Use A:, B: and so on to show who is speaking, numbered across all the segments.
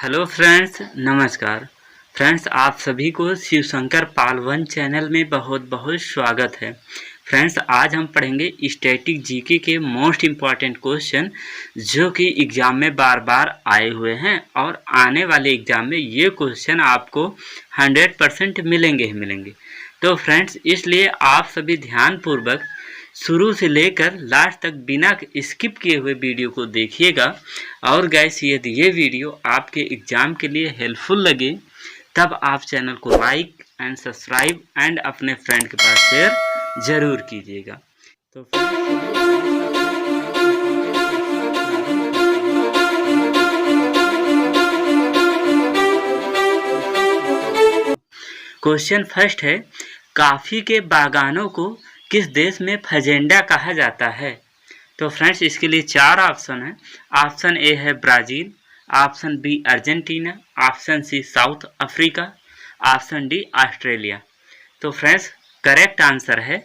A: Hello friends, नमस्कार। Friends, आप सभी को शिवशंकर पाल 1 चैनल में बहुत बहुत स्वागत है। फ्रेंड्स, आज हम पढ़ेंगे स्टैटिक जीके के मोस्ट इम्पॉर्टेंट क्वेश्चन जो कि एग्ज़ाम में बार बार आए हुए हैं और आने वाले एग्ज़ाम में ये क्वेश्चन आपको 100% मिलेंगे ही मिलेंगे। तो फ्रेंड्स, इसलिए आप सभी ध्यानपूर्वक शुरू से लेकर लास्ट तक बिना स्किप किए हुए वीडियो को देखिएगा। और गाइस, यदि ये वीडियो आपके एग्ज़ाम के लिए हेल्पफुल लगे तब आप चैनल को लाइक एंड सब्सक्राइब एंड अपने फ्रेंड के पास शेयर ज़रूर कीजिएगा। तो क्वेश्चन फर्स्ट है, कॉफ़ी के बागानों को किस देश में फजेंडा कहा जाता है? तो फ्रेंड्स, इसके लिए 4 ऑप्शन है। ऑप्शन ए है Brazil, option B Argentina, option C South Africa, option D Australia. तो फ्रेंड्स, करेक्ट आंसर है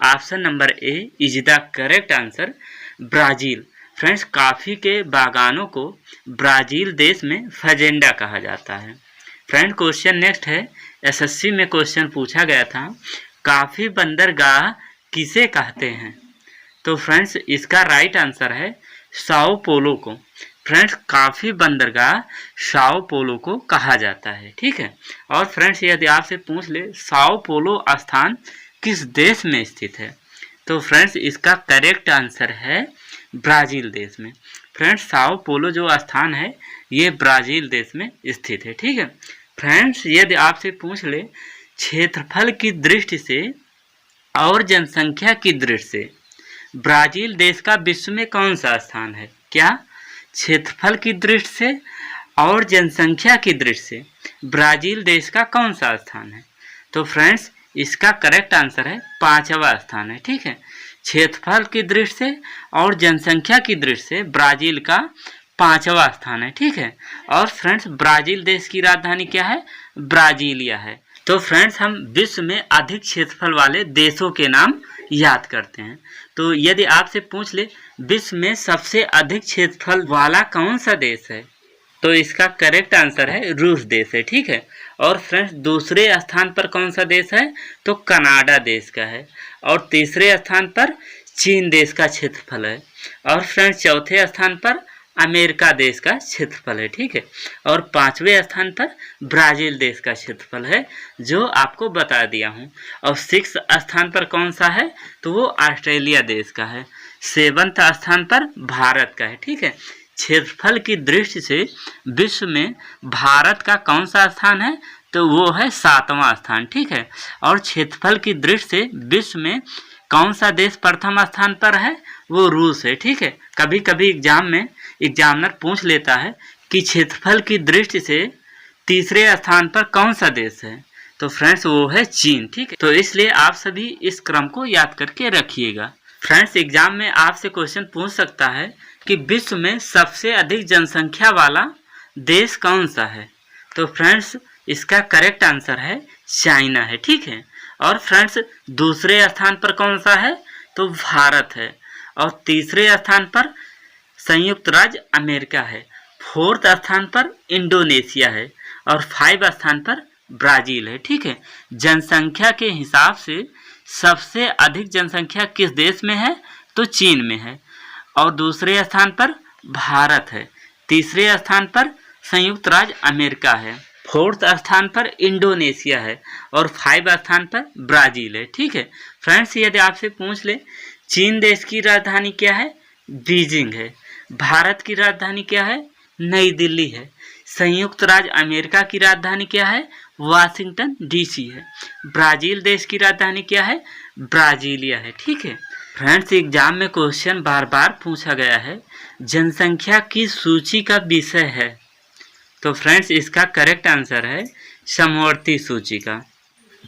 A: option number A is the correct answer, Brazil. Friends, coffee के बागानों को ब्राज़ील देश में फजेंडा कहा जाता है। फ्रेंड, क्वेश्चन नेक्स्ट है, एसएससी में क्वेश्चन पूछा गया था, कॉफ़ी बंदरगाह किसे कहते हैं? तो फ्रेंड्स, इसका राइट आंसर है साओ पोलो को। फ्रेंड्स, कॉफ़ी बंदरगाह साओ पोलो को कहा जाता है, ठीक है। और फ्रेंड्स, यदि आपसे पूछ ले साओ पोलो स्थान किस देश में स्थित है, तो फ्रेंड्स इसका करेक्ट आंसर है ब्राज़ील देश में। फ्रेंड्स, साओ पोलो जो स्थान है ये ब्राज़ील देश में स्थित है, ठीक है। फ्रेंड्स, यदि आपसे पूछ ले क्षेत्रफल की दृष्टि से और जनसंख्या की दृष्टि से ब्राज़ील देश का विश्व में कौन सा स्थान है? क्या क्षेत्रफल की दृष्टि से और जनसंख्या की दृष्टि से ब्राज़ील देश का कौन सा स्थान है? तो फ्रेंड्स, इसका करेक्ट आंसर है 5वां स्थान है, ठीक है। क्षेत्रफल की दृष्टि से और जनसंख्या की दृष्टि से ब्राज़ील का 5वां स्थान है, ठीक है। और फ्रेंड्स, ब्राज़ील देश की राजधानी क्या है? ब्राज़ीलिया है। तो फ्रेंड्स, हम विश्व में अधिक क्षेत्रफल वाले देशों के नाम याद करते हैं। तो यदि आपसे पूछ ले विश्व में सबसे अधिक क्षेत्रफल वाला कौन सा देश है, तो इसका करेक्ट आंसर है रूस देश है, ठीक है। और फ्रेंड्स, दूसरे स्थान पर कौन सा देश है? तो कनाडा देश का है। और तीसरे स्थान पर चीन देश का क्षेत्रफल है। और फ्रेंड्स, चौथे स्थान पर अमेरिका देश का क्षेत्रफल है, ठीक है। और 5वें स्थान पर ब्राज़ील देश का क्षेत्रफल है जो आपको बता दिया हूँ। और 6th स्थान पर कौन सा है? तो वो ऑस्ट्रेलिया देश का है। 7th स्थान पर भारत का है, ठीक है। क्षेत्रफल की दृष्टि से विश्व में भारत का कौन सा स्थान है? तो वो है 7वां स्थान, ठीक है। और क्षेत्रफल की दृष्टि से विश्व में कौन सा देश प्रथम स्थान पर है? वो रूस है, ठीक है। कभी कभी एग्जाम में एग्जामिनर पूछ लेता है कि क्षेत्रफल की दृष्टि से तीसरे स्थान पर कौन सा देश है, तो फ्रेंड्स वो है चीन, ठीक है। तो इसलिए आप सभी इस क्रम को याद करके रखिएगा। फ्रेंड्स, एग्जाम में आपसे क्वेश्चन पूछ सकता है कि विश्व में सबसे अधिक जनसंख्या वाला देश कौन सा है, तो फ्रेंड्स इसका करेक्ट आंसर है चाइना है, ठीक है। और फ्रेंड्स, दूसरे स्थान पर कौन सा है? तो भारत है। और तीसरे स्थान पर संयुक्त राज्य अमेरिका है। 4th स्थान पर इंडोनेशिया है। और 5 स्थान पर ब्राज़ील है, ठीक है। जनसंख्या के हिसाब से सबसे अधिक जनसंख्या किस देश में है? तो चीन में है। और दूसरे स्थान पर भारत है। तीसरे स्थान पर संयुक्त राज्य अमेरिका है। 4th स्थान पर इंडोनेशिया है। और 5 स्थान पर ब्राज़ील है, ठीक है। फ्रेंड्स, यदि आपसे पूछ ले चीन देश की राजधानी क्या है? बीजिंग है। भारत की राजधानी क्या है? नई दिल्ली है। संयुक्त राज्य अमेरिका की राजधानी क्या है? वाशिंगटन डीसी है। ब्राज़ील देश की राजधानी क्या है? ब्राज़ीलिया है, ठीक है। फ्रेंड्स, एग्जाम में क्वेश्चन बार बार पूछा गया है जनसंख्या की सूची का विषय है, तो फ्रेंड्स इसका करेक्ट आंसर है समवर्ती सूची का।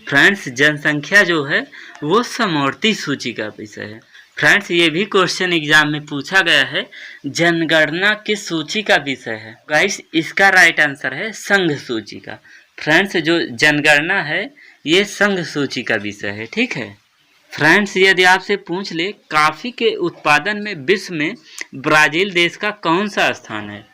A: फ्रेंड्स, जनसंख्या जो है वो समवर्ती सूची का विषय है। फ्रेंड्स, ये भी क्वेश्चन एग्जाम में पूछा गया है जनगणना किस सूची का विषय है। गाइस, इसका राइट आंसर है संघ सूची का। फ्रेंड्स, जो जनगणना है ये संघ सूची का विषय है, ठीक है। फ्रेंड्स, यदि आपसे पूछ ले कॉफ़ी के उत्पादन में विश्व में ब्राज़ील देश का कौन सा स्थान है,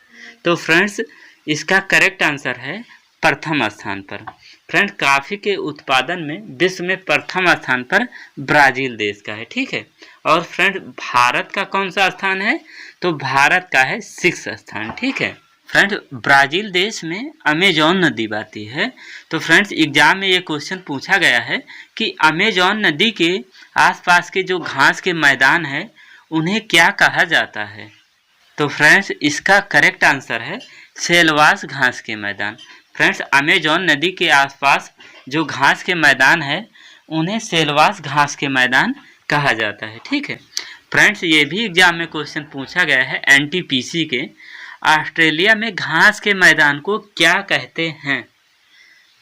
A: तो फ्रेंड्स इसका करेक्ट आंसर है प्रथम स्थान पर। फ्रेंड, कॉफी के उत्पादन में विश्व में प्रथम स्थान पर ब्राजील देश का है, ठीक है। और फ्रेंड, भारत का कौन सा स्थान है? तो भारत का है 6 स्थान, ठीक है। फ्रेंड, ब्राजील देश में अमेजॉन नदी बहती है। तो फ्रेंड्स, एग्जाम में ये क्वेश्चन पूछा गया है कि अमेजॉन नदी के आसपास के जो घास के मैदान है उन्हें क्या कहा जाता है? तो फ्रेंड्स, इसका करेक्ट आंसर है सेलवास घास के मैदान। फ्रेंड्स, अमेजॉन नदी के आसपास जो घास के मैदान है उन्हें सेलवास घास के मैदान कहा जाता है, ठीक है। फ्रेंड्स, ये भी एग्जाम में क्वेश्चन पूछा गया है एनटीपीसी के, ऑस्ट्रेलिया में घास के मैदान को क्या कहते हैं?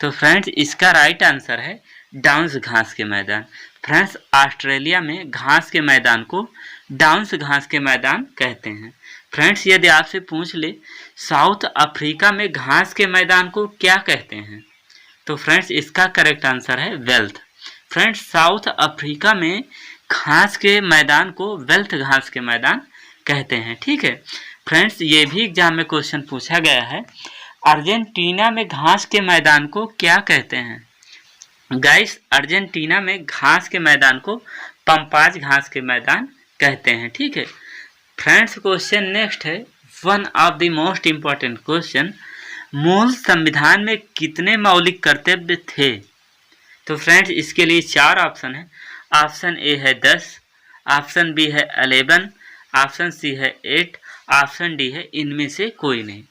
A: तो फ्रेंड्स, इसका राइट आंसर है डाउन्स घास के मैदान। फ्रेंड्स, ऑस्ट्रेलिया में घास के मैदान को डाउन्स घास के मैदान कहते हैं। फ्रेंड्स, यदि आपसे पूछ ले साउथ अफ्रीका में घास के मैदान को क्या कहते हैं? तो फ्रेंड्स, इसका करेक्ट आंसर है वेल्थ। फ्रेंड्स, साउथ अफ्रीका में घास के मैदान को वेल्थ घास के मैदान कहते हैं, ठीक है। फ्रेंड्स, ये भी एग्जाम में क्वेश्चन पूछा गया है अर्जेंटीना में घास के मैदान को क्या कहते हैं? गाइस, अर्जेंटीना में घास के मैदान को पंपाज घास के मैदान कहते हैं, ठीक है। फ्रेंड्स, क्वेश्चन नेक्स्ट है one of the most important question, मूल संविधान में कितने मौलिक कर्तव्य थे? तो फ्रेंड्स, इसके लिए 4 ऑप्शन है। ऑप्शन ए है 10, ऑप्शन बी है 11, ऑप्शन सी है 8, ऑप्शन डी है इनमें से कोई नहीं।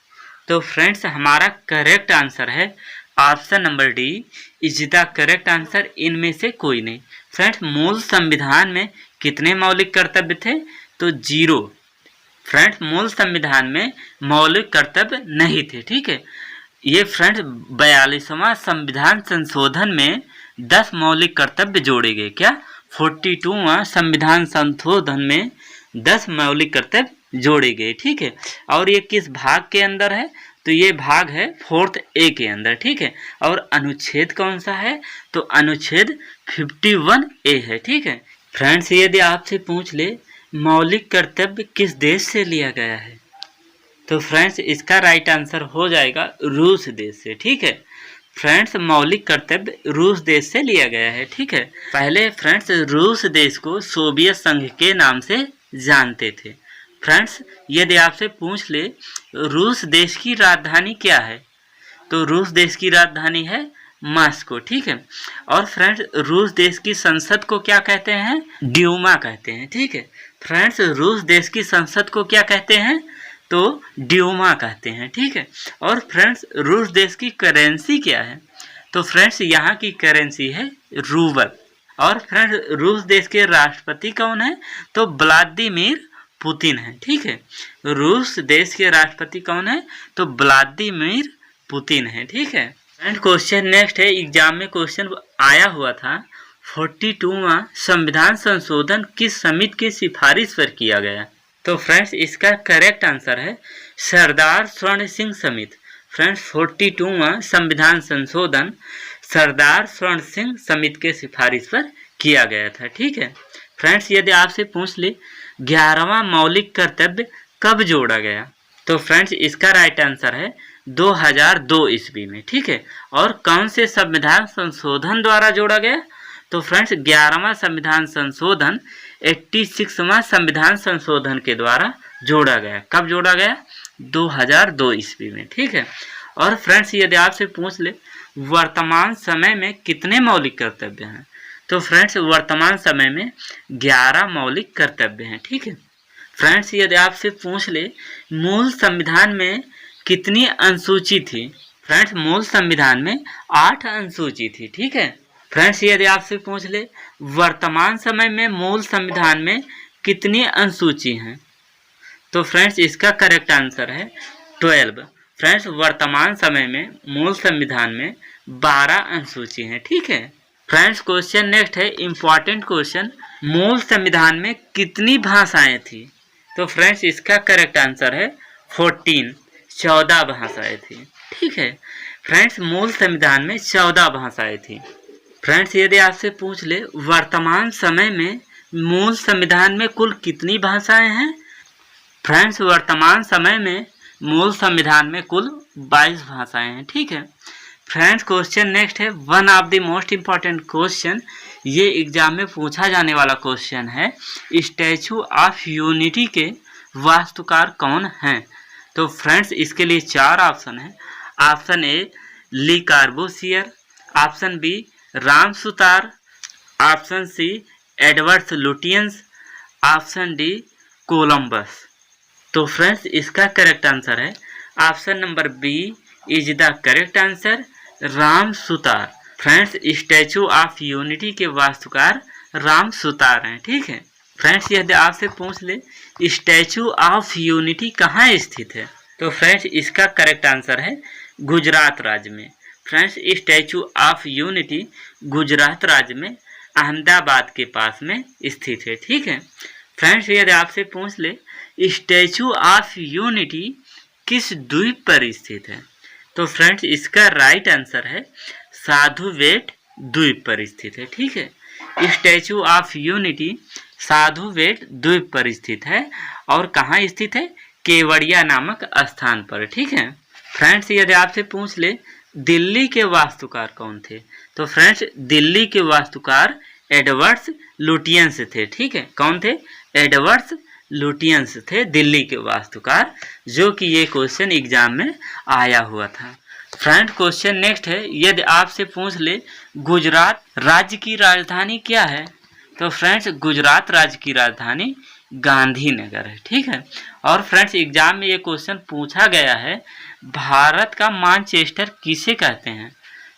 A: तो फ्रेंड्स, हमारा करेक्ट आंसर है option number D is the correct answer, इनमें से कोई नहीं। फ्रेंड्स, मूल संविधान में कितने मौलिक कर्तव्य थे? तो 0। फ्रेंड्स, मूल संविधान में मौलिक कर्तव्य नहीं थे, ठीक है। ये फ्रेंड्स 42वां संविधान संशोधन में 10 मौलिक कर्तव्य जोड़े गए। क्या? 42वां संविधान संशोधन में 10 मौलिक कर्तव्य जोड़े गए, ठीक है। और ये किस भाग के अंदर है? तो ये भाग है 4th ए के अंदर, ठीक है। और अनुच्छेद कौन सा है? तो अनुच्छेद 51 ए है, ठीक है। फ्रेंड्स, यदि आपसे पूछ ले मौलिक कर्तव्य किस देश से लिया गया है? तो फ्रेंड्स, इसका राइट आंसर हो जाएगा रूस देश से, ठीक है। फ्रेंड्स, मौलिक कर्तव्य रूस देश से लिया गया है, ठीक है। पहले फ्रेंड्स रूस देश को सोवियत संघ के नाम से जानते थे। फ्रेंड्स, यदि आपसे पूछ ले रूस देश की राजधानी क्या है? तो रूस देश की राजधानी है मॉस्को, ठीक है। और फ्रेंड्स, रूस देश की संसद को क्या कहते हैं? ड्यूमा कहते हैं, ठीक है। फ्रेंड्स, रूस देश की संसद को क्या कहते हैं? तो ड्यूमा कहते हैं, ठीक है। और फ्रेंड्स, रूस देश की करेंसी क्या है? तो फ्रेंड्स, यहाँ की करेंसी है रूबल। और फ्रेंड्स, रूस देश के राष्ट्रपति कौन है? तो व्लादिमीर पुतिन है, ठीक है। रूस देश के राष्ट्रपति कौन है? तो व्लादिमीर पुतिन है, ठीक है। एंड क्वेश्चन नेक्स्ट है, एग्जाम में क्वेश्चन आया हुआ था 42वां संविधान संशोधन किस समिति की सिफारिश पर किया गया? तो फ्रेंड्स, इसका करेक्ट आंसर है सरदार स्वर्ण सिंह समिति। फ्रेंड्स, 42वां संविधान संशोधन सरदार स्वर्ण सिंह समिति के सिफारिश पर किया गया था, ठीक है। फ्रेंड्स, यदि आपसे पूछ ले 11वां मौलिक कर्तव्य कब जोड़ा गया? तो फ्रेंड्स, इसका राइट आंसर है 2002 ईस्वी में, ठीक है। और कौन से संविधान संशोधन द्वारा जोड़ा गया? तो फ्रेंड्स, 11वां संविधान संशोधन 86वां संविधान संशोधन के द्वारा जोड़ा गया। कब जोड़ा गया? 2002 ईस्वी में, ठीक है। और फ्रेंड्स, यदि आपसे पूछ ले वर्तमान समय में कितने मौलिक कर्तव्य हैं? तो फ्रेंड्स, वर्तमान समय में 11 मौलिक कर्तव्य हैं, ठीक है। फ्रेंड्स, यदि आपसे पूछ ले मूल संविधान में कितनी अनुसूची थी? फ्रेंड्स, मूल संविधान में 8 अनुसूची थी, ठीक है। फ्रेंड्स, यदि आपसे पूछ ले वर्तमान समय में मूल संविधान में कितनी अनुसूची हैं? तो फ्रेंड्स, इसका करेक्ट आंसर है 12। फ्रेंड्स, वर्तमान समय में मूल संविधान में 12 अनुसूची हैं, ठीक है। फ्रेंड्स, क्वेश्चन नेक्स्ट है इम्पॉर्टेंट क्वेश्चन, मूल संविधान में कितनी भाषाएं थी? तो फ्रेंड्स, इसका करेक्ट आंसर है 14 भाषाएं थी, ठीक है। फ्रेंड्स, मूल संविधान में 14 भाषाएं थी। फ्रेंड्स, यदि आपसे पूछ ले वर्तमान समय में मूल संविधान में कुल कितनी भाषाएं हैं? फ्रेंड्स, वर्तमान समय में मूल संविधान में कुल 22 भाषाएं हैं। ठीक है फ्रेंड्स, क्वेश्चन नेक्स्ट है one of the most important question, ये एग्जाम में पूछा जाने वाला क्वेश्चन है, स्टैचू ऑफ यूनिटी के वास्तुकार कौन हैं? तो फ्रेंड्स इसके लिए 4 ऑप्शन है। Option A Le Corbusier, option B Ram Sutar, option C Edward Lutyens, option D Columbus. तो फ्रेंड्स इसका करेक्ट आंसर है option number B is the correct answer, Ram Sutar. Friends statue of Unity के वास्तुकार राम सुतार हैं। ठीक है फ्रेंड्स, यदि आपसे पूछ ले स्टैचू ऑफ यूनिटी कहाँ स्थित है, तो फ्रेंड्स इसका करेक्ट आंसर है गुजरात राज्य में। Friends statue of unity Gujarat राज्य में अहमदाबाद के पास में स्थित है। ठीक है फ्रेंड्स, यदि आपसे पूछ ले स्टैचू ऑफ यूनिटी किस द्वीप पर स्थित है, तो फ्रेंड्स इसका राइट आंसर है साधु बेट द्वीप पर स्थित है। ठीक है स्टैचू ऑफ यूनिटी साधु बेट द्वीप पर स्थित है और कहाँ स्थित है, केवड़िया नामक स्थान पर। ठीक है फ्रेंड्स, यदि आपसे पूछ ले दिल्ली के वास्तुकार कौन थे, तो फ्रेंड्स दिल्ली के वास्तुकार एडवर्ड्स लुटियंस थे। ठीक है कौन थे, एडवर्ड्स लुटियंस थे दिल्ली के वास्तुकार, जो कि ये क्वेश्चन एग्जाम में आया हुआ था। फ्रेंड क्वेश्चन नेक्स्ट है, यदि आपसे पूछ ले गुजरात राज्य की राजधानी क्या है, तो फ्रेंड्स गुजरात राज्य की राजधानी गांधीनगर है। ठीक है और फ्रेंड्स एग्जाम में ये क्वेश्चन पूछा गया है भारत का मानचेस्टर किसे कहते हैं,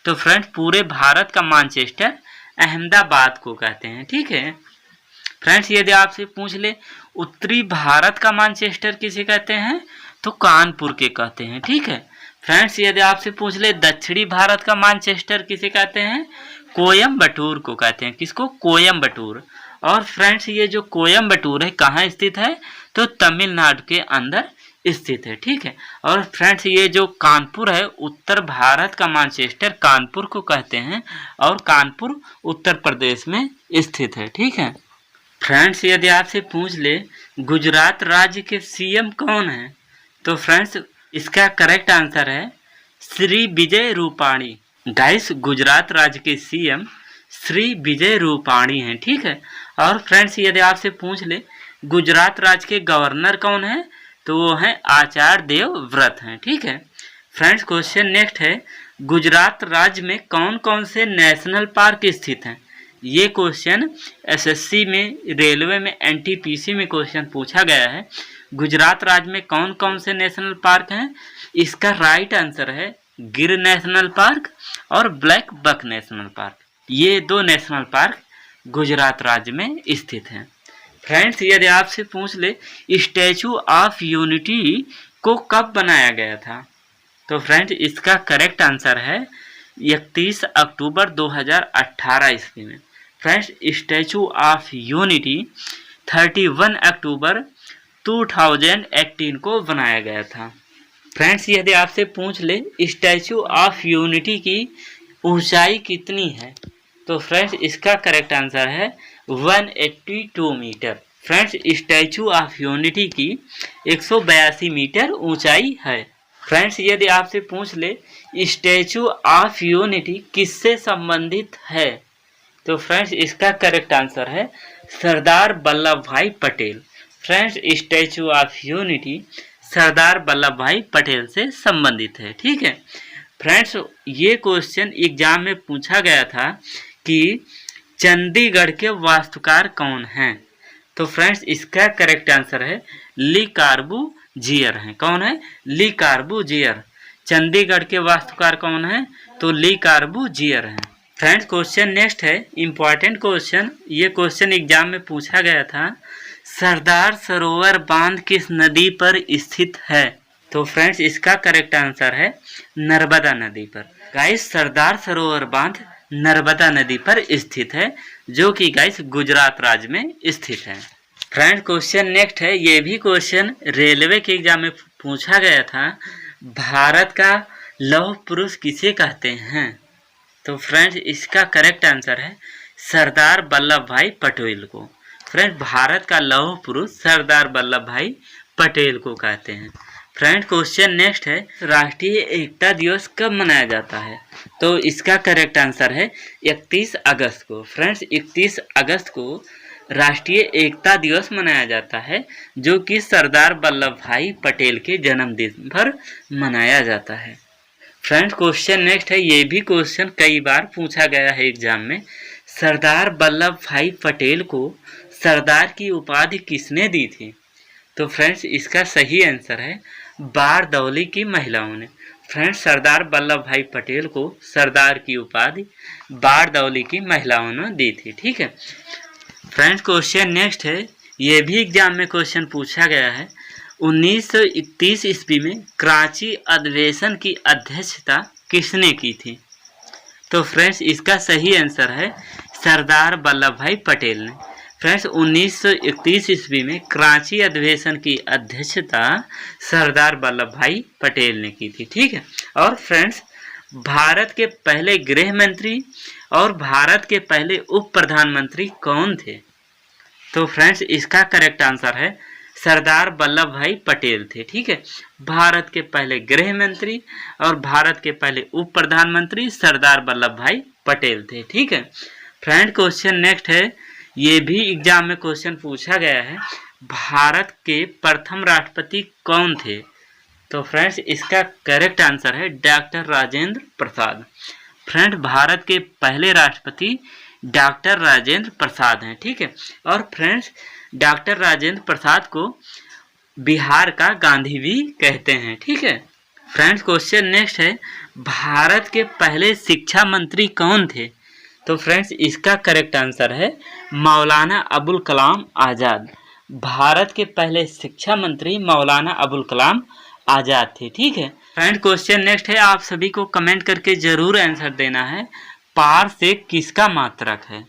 A: तो फ्रेंड्स पूरे भारत का मानचेस्टर अहमदाबाद को कहते हैं। ठीक है फ्रेंड्स, यदि आपसे पूछ ले उत्तरी भारत का मानचेस्टर किसे कहते हैं, तो कानपुर के कहते हैं। ठीक है फ्रेंड्स, यदि आपसे पूछ ले दक्षिणी भारत का मानचेस्टर किसे कहते हैं, कोयम्बटूर को कहते हैं। किसको, कोयम्बटूर। और फ्रेंड्स ये जो कोयम्बटूर है कहाँ स्थित है, तो तमिलनाडु के अंदर स्थित है। ठीक है और फ्रेंड्स ये जो कानपुर है, उत्तर भारत का मानचेस्टर कानपुर को कहते हैं और कानपुर उत्तर प्रदेश में स्थित है। ठीक है फ्रेंड्स, यदि आपसे पूछ ले गुजरात राज्य के सीएम कौन है, तो फ्रेंड्स इसका करेक्ट आंसर है श्री विजय रूपाणी। गाइस गुजरात राज्य के सीएम श्री विजय रूपाणी हैं। ठीक है और फ्रेंड्स यदि आपसे पूछ ले गुजरात राज्य के गवर्नर कौन है, तो वो हैं आचार्य देवव्रत हैं। ठीक है फ्रेंड्स, क्वेश्चन नेक्स्ट है, गुजरात राज्य में कौन कौन से नेशनल पार्क स्थित हैं। ये क्वेश्चन एसएससी में, रेलवे में, एनटीपीसी में क्वेश्चन पूछा गया है। गुजरात राज्य में कौन कौन से नेशनल पार्क हैं, इसका राइट आंसर है गिर नेशनल पार्क और ब्लैक बक नेशनल पार्क। ये दो नेशनल पार्क गुजरात राज्य में स्थित हैं। फ्रेंड्स, यदि आपसे पूछ ले स्टैचू ऑफ यूनिटी को कब बनाया गया था, तो फ्रेंड्स इसका करेक्ट आंसर है 31 अक्टूबर 2018 ईस्वी में। फ्रेंड्स, स्टैचू ऑफ यूनिटी 31 अक्टूबर 2018 को बनाया गया था। फ्रेंड्स, यदि आपसे पूछ ले स्टैचू ऑफ यूनिटी की ऊंचाई कितनी है, तो फ्रेंड्स इसका करेक्ट आंसर है 182 metre. Friends, statue of unity की 182 मीटर ऊंचाई है। फ्रेंड्स, यदि आपसे पूछ ले स्टैचू ऑफ यूनिटी किससे संबंधित है, तो फ्रेंड्स इसका करेक्ट आंसर है Sardar Vallabh Bhai Patel. Friends, statue of Unity Sardar Vallabh Bhai Patel से संबंधित है। ठीक है फ्रेंड्स, ये क्वेश्चन एग्जाम में पूछा गया था कि चंडीगढ़ के वास्तुकार कौन हैं, तो फ्रेंड्स इसका करेक्ट आंसर है ली कार्बूजियर हैं। कौन है, ली कार्बूजियर। चंडीगढ़ के वास्तुकार कौन है, तो ली कार्बूजियर हैं। फ्रेंड्स, क्वेश्चन नेक्स्ट है इंपॉर्टेंट क्वेश्चन, ये क्वेश्चन एग्जाम में पूछा गया था, सरदार सरोवर बांध किस नदी पर स्थित है, तो फ्रेंड्स इसका करेक्ट आंसर है नर्मदा नदी पर। गाइस सरदार सरोवर बांध नर्मदा नदी पर स्थित है, जो कि गाइस गुजरात राज्य में स्थित है। फ्रेंड्स, क्वेश्चन नेक्स्ट है, ये भी क्वेश्चन रेलवे के एग्जाम में पूछा गया था, भारत का लौह पुरुष किसे कहते हैं, तो फ्रेंड्स इसका करेक्ट आंसर है सरदार वल्लभ भाई पटेल को। फ्रेंड्स, भारत का लौह पुरुष सरदार वल्लभ भाई पटेल को कहते हैं। फ्रेंड क्वेश्चन नेक्स्ट है, राष्ट्रीय एकता दिवस कब मनाया जाता है? तो इसका करेक्ट आंसर है 31 अगस्त को। फ्रेंड्स 31 अगस्त को राष्ट्रीय एकता दिवस मनाया जाता है, जो कि सरदार वल्लभ भाई पटेल के जन्मदिन पर मनाया जाता है। फ्रेंड्स क्वेश्चन नेक्स्ट है, ये भी क्वेश्चन कई बार पूछा गया है एग्जाम में। सरदार वल्लभ भाई पटेल को सरदार की उपाधि किसने दी थी? तो फ्रेंड्स इसका सही आंसर है बारदौली की महिलाओं ने। फ्रेंड्स सरदार वल्लभ भाई पटेल को सरदार की उपाधि बारदौली की महिलाओं ने दी थी। ठीक है। फ्रेंड्स क्वेश्चन नेक्स्ट है, ये भी एग्जाम में क्वेश्चन पूछा गया है। 1931 ईस्वी में कराची अधिवेशन की अध्यक्षता किसने की थी? तो फ्रेंड्स इसका सही आंसर है सरदार वल्लभ भाई पटेल ने। फ्रेंड्स 1931 ईस्वी में कराची अधिवेशन की अध्यक्षता सरदार वल्लभ भाई पटेल ने की थी। ठीक है। और फ्रेंड्स भारत के पहले गृह मंत्री और भारत के पहले उप प्रधानमंत्री कौन थे? तो फ्रेंड्स इसका करेक्ट आंसर है सरदार वल्लभ भाई पटेल थे। ठीक है। भारत के पहले गृह मंत्री और भारत के पहले उप प्रधानमंत्री सरदार वल्लभ भाई पटेल थे। ठीक है। फ्रेंड क्वेश्चन नेक्स्ट है, ये भी एग्जाम में क्वेश्चन पूछा गया है, भारत के प्रथम राष्ट्रपति कौन थे? तो फ्रेंड्स इसका करेक्ट आंसर है डॉक्टर राजेंद्र प्रसाद। फ्रेंड भारत के पहले राष्ट्रपति डॉक्टर राजेंद्र प्रसाद हैं। ठीक है। और फ्रेंड्स डॉक्टर राजेंद्र प्रसाद को बिहार का गांधी भी कहते हैं। ठीक है। फ्रेंड्स क्वेश्चन नेक्स्ट है, भारत के पहले शिक्षा मंत्री कौन थे? तो फ्रेंड्स इसका करेक्ट आंसर है मौलाना अबुल कलाम आज़ाद। भारत के पहले शिक्षा मंत्री मौलाना अबुल कलाम आज़ाद थे। ठीक है। फ्रेंड क्वेश्चन नेक्स्ट है, आप सभी को कमेंट करके जरूर आंसर देना है, पार से किसका मात्रक है?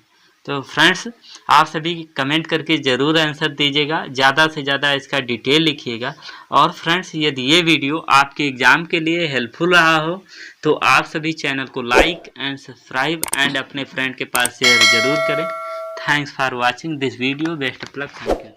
A: तो फ्रेंड्स आप सभी कमेंट करके ज़रूर आंसर दीजिएगा, ज़्यादा से ज़्यादा इसका डिटेल लिखिएगा। और फ्रेंड्स यदि ये वीडियो आपके एग्ज़ाम के लिए हेल्पफुल रहा हो तो आप सभी चैनल को लाइक एंड सब्सक्राइब एंड अपने फ्रेंड के पास शेयर ज़रूर करें। Thanks for watching this video. Best of luck. Thank you.